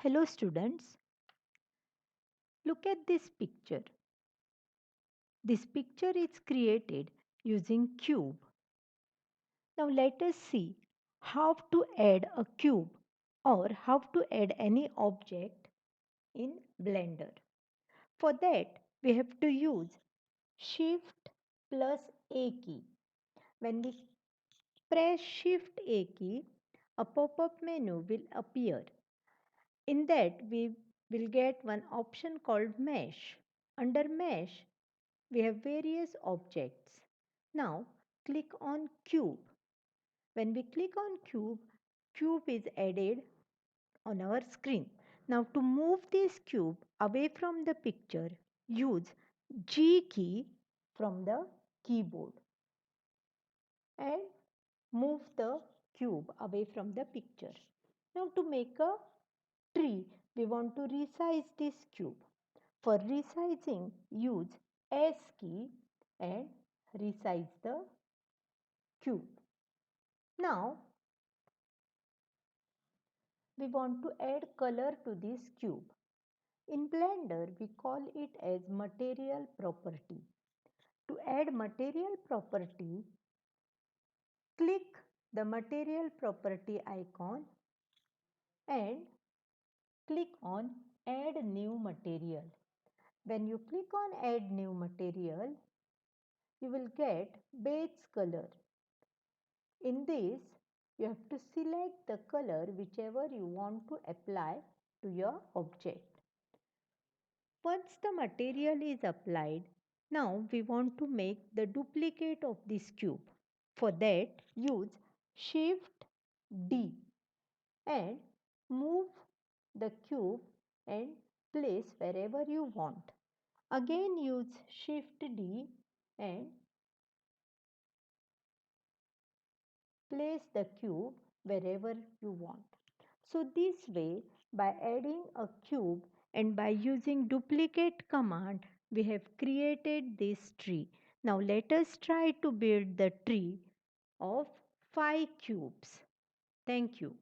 Hello students, look at this picture. This picture is created using cube. Now let us see how to add a cube or how to add any object in Blender. For that we have to use Shift plus A key. When we press Shift A key, a pop-up menu will appear. In that we will get one option called Mesh. Under Mesh, we have various objects. Now click on cube. When we click on cube, cube is added on our screen. Now to move this cube away from the picture, use G key from the keyboard and move the cube away from the picture. Now to make a tree, we want to resize this cube. For resizing, use S key and resize the cube. Now we want to add color to this cube. In Blender, we call it as material property. To add material property, click the material property icon and click on add new material. When you click on add new material, you will get base color. In this, you have to select the color whichever you want to apply to your object. Once the material is applied, now we want to make the duplicate of this cube. For that, use Shift D and move the cube and place wherever you want. Again use Shift D and place the cube wherever you want. So this way, by adding a cube and by using duplicate command, we have created this tree. Now let us try to build the tree of 5 cubes. Thank you.